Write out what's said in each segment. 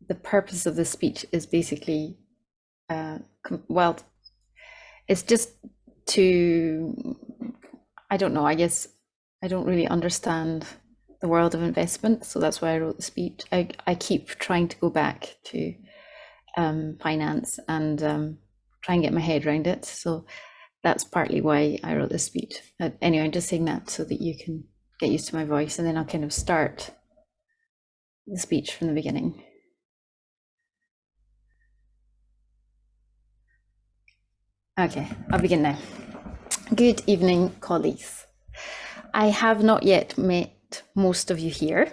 the purpose of this speech is basically, well, it's just to, I don't know, I guess I don't really understand the world of investment, so that's why I wrote the speech. I keep trying to go back to finance and try and get my head around it. So that's partly why I wrote this speech. Anyway, I'm just saying that so that you can get used to my voice, and then I'll kind of start the speech from the beginning. Okay, I'll begin now. Good evening, colleagues. I have not yet met most of you here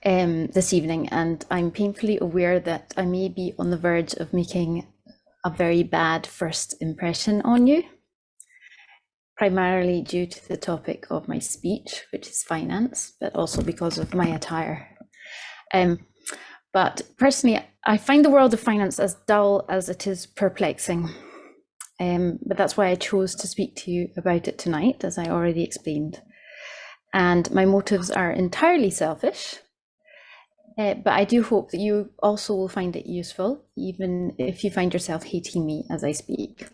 this evening, and I'm painfully aware that I may be on the verge of making a very bad first impression on you, primarily due to the topic of my speech, which is finance, but also because of my attire. But personally, I find the world of finance as dull as it is perplexing. But that's why I chose to speak to you about it tonight, as I already explained. And my motives are entirely selfish, but I do hope that you also will find it useful, even if you find yourself hating me as I speak.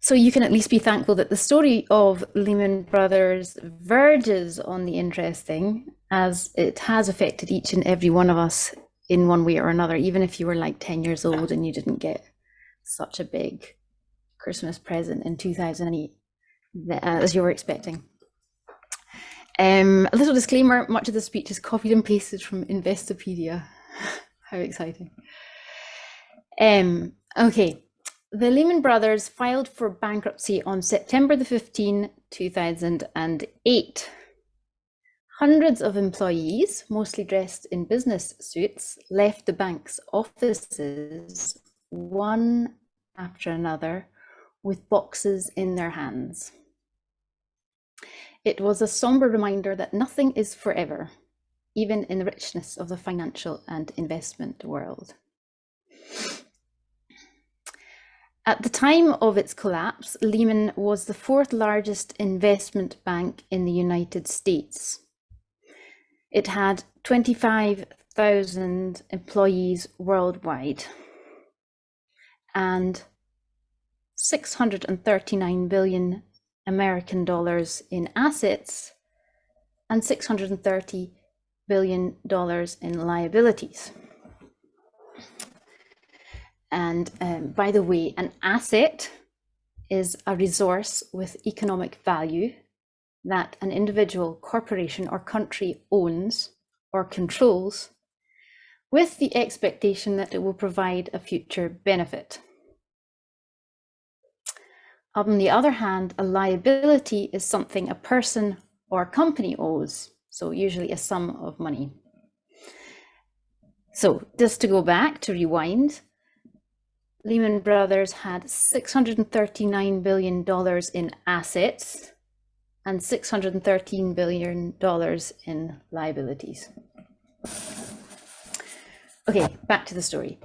So you can at least be thankful that the story of Lehman Brothers verges on the interesting, as it has affected each and every one of us in one way or another, even if you were like 10 years old and you didn't get such a big Christmas present in 2008 as you were expecting. A little disclaimer, much of the speech is copied and pasted from Investopedia. How exciting. Okay, the Lehman Brothers filed for bankruptcy on September the 15th, 2008. Hundreds of employees, mostly dressed in business suits, left the bank's offices one after another with boxes in their hands. It was a somber reminder that nothing is forever, even in the richness of the financial and investment world. At the time of its collapse, Lehman was the fourth largest investment bank in the United States. It had 25,000 employees worldwide and 639 billion American dollars in assets and 630 billion dollars in liabilities. And by the way, an asset is a resource with economic value that an individual, corporation, or country owns or controls, with the expectation that it will provide a future benefit. On the other hand, a liability is something a person or a company owes, so usually a sum of money. So just to go back, to rewind, Lehman Brothers had $639 billion in assets and $613 billion in liabilities. Okay, back to the story.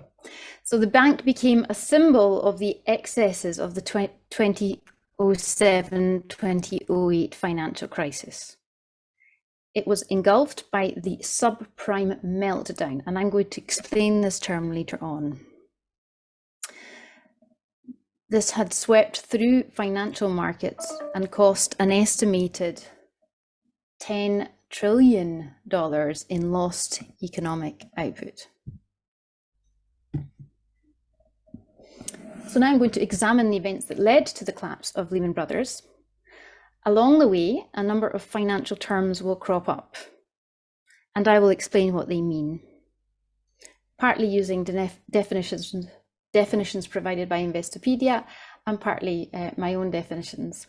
So the bank became a symbol of the excesses of the 2007-2008 financial crisis. It was engulfed by the subprime meltdown, and I'm going to explain this term later on. This had swept through financial markets and cost an estimated $10 trillion in lost economic output. So now I'm going to examine the events that led to the collapse of Lehman Brothers. Along the way, a number of financial terms will crop up, and I will explain what they mean, partly using definitions provided by Investopedia, and partly my own definitions,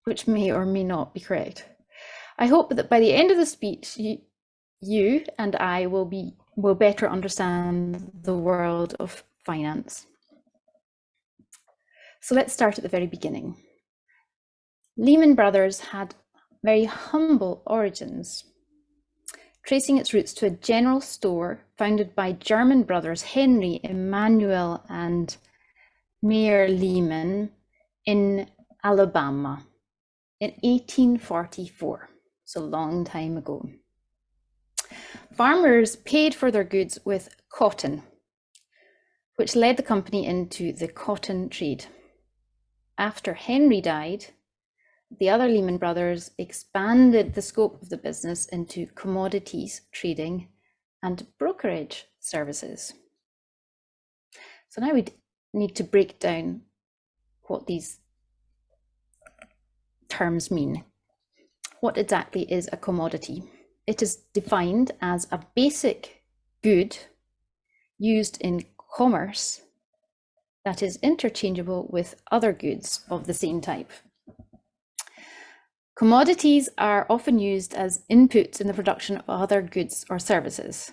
which may or may not be correct. I hope that by the end of the speech, you and I will better understand the world of finance. So let's start at the very beginning. Lehman Brothers had very humble origins, tracing its roots to a general store founded by German brothers Henry, Emmanuel, and Mayer Lehman in Alabama in 1844, so a long time ago. Farmers paid for their goods with cotton, which led the company into the cotton trade. After Henry died, the other Lehman Brothers expanded the scope of the business into commodities trading and brokerage services. So now we need to break down what these terms mean. What exactly is a commodity? It is defined as a basic good used in commerce that is interchangeable with other goods of the same type. Commodities are often used as inputs in the production of other goods or services.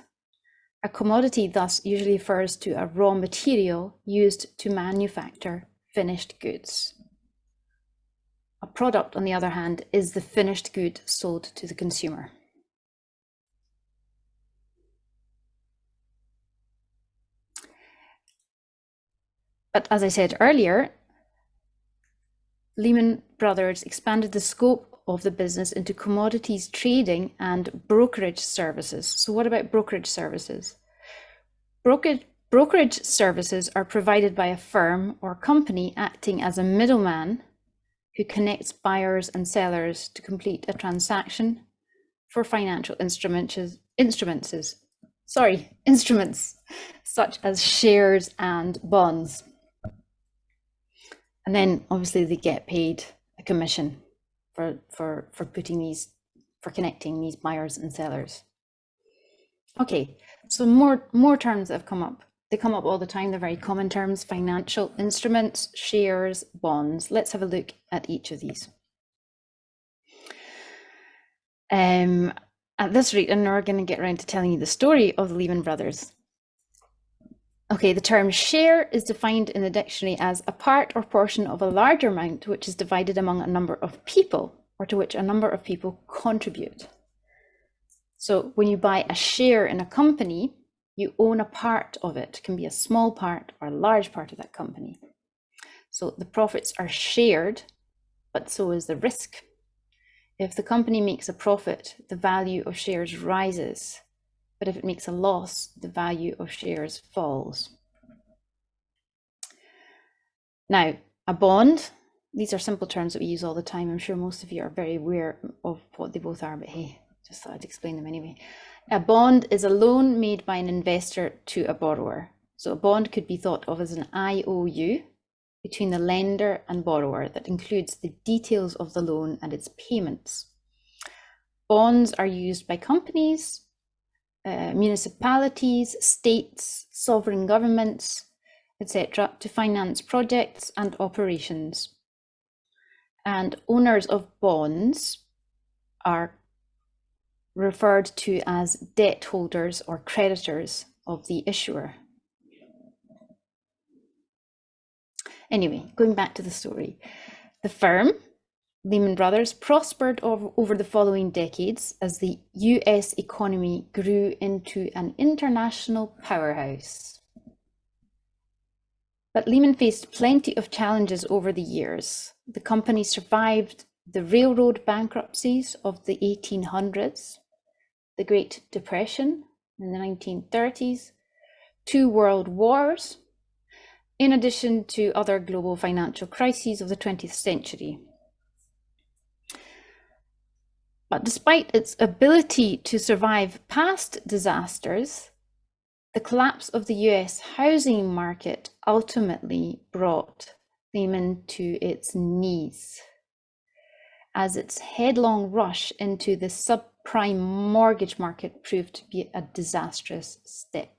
A commodity thus usually refers to a raw material used to manufacture finished goods. A product, on the other hand, is the finished good sold to the consumer. But as I said earlier, Lehman Brothers expanded the scope of the business into commodities trading and brokerage services. So what about brokerage services? Brokerage services are provided by a firm or company acting as a middleman who connects buyers and sellers to complete a transaction for financial instruments such as shares and bonds. And then obviously they get paid a commission for connecting these buyers and sellers. Okay, so more terms that have come up. They come up all the time. They're very common terms: financial instruments, shares, bonds. Let's have a look at each of these. At this rate, and we're going to get around to telling you the story of the Lehman Brothers. Okay, the term share is defined in the dictionary as a part or portion of a larger amount which is divided among a number of people, or to which a number of people contribute. So when you buy a share in a company, you own a part of it. It can be a small part or a large part of that company. So the profits are shared, but so is the risk. If the company makes a profit, the value of shares rises. But if it makes a loss, the value of shares falls. Now, a bond, these are simple terms that we use all the time. I'm sure most of you are very aware of what they both are, but hey, just thought I'd explain them anyway. A bond is a loan made by an investor to a borrower. So a bond could be thought of as an IOU between the lender and borrower that includes the details of the loan and its payments. Bonds are used by companies, municipalities, states, sovereign governments, etc., to finance projects and operations. And owners of bonds are referred to as debt holders or creditors of the issuer. Anyway, going back to the story, the firm, Lehman Brothers, prospered over the following decades as the US economy grew into an international powerhouse. But Lehman faced plenty of challenges over the years. The company survived the railroad bankruptcies of the 1800s, the Great Depression in the 1930s, 2 world wars, in addition to other global financial crises of the 20th century. But despite its ability to survive past disasters, the collapse of the US housing market ultimately brought Lehman to its knees, as its headlong rush into the subprime mortgage market proved to be a disastrous step.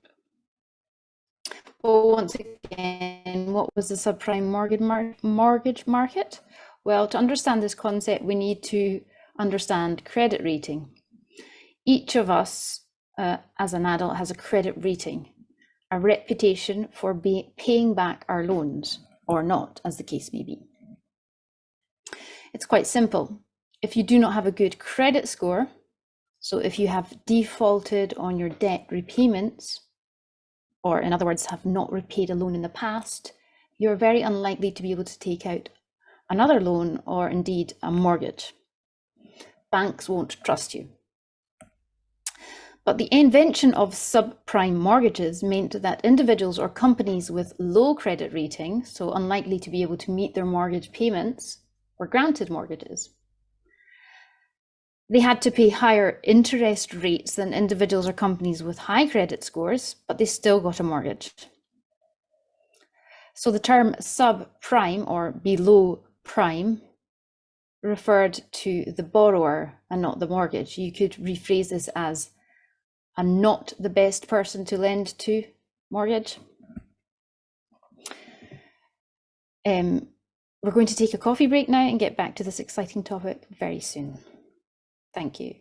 Well, once again, what was the subprime mortgage market? Well, to understand this concept, we need to understand credit rating. Each of us as an adult has a credit rating, a reputation for paying back our loans, or not, as the case may be. It's quite simple. If you do not have a good credit score, so if you have defaulted on your debt repayments, or in other words, have not repaid a loan in the past, you're very unlikely to be able to take out another loan or indeed a mortgage. Banks won't trust you. But the invention of subprime mortgages meant that individuals or companies with low credit rating, so unlikely to be able to meet their mortgage payments, were granted mortgages. They had to pay higher interest rates than individuals or companies with high credit scores, but they still got a mortgage. So the term subprime or below prime referred to the borrower and not the mortgage. You could rephrase this as I'm not the best person to lend to mortgage. We're going to take a coffee break now and get back to this exciting topic very soon. Thank you.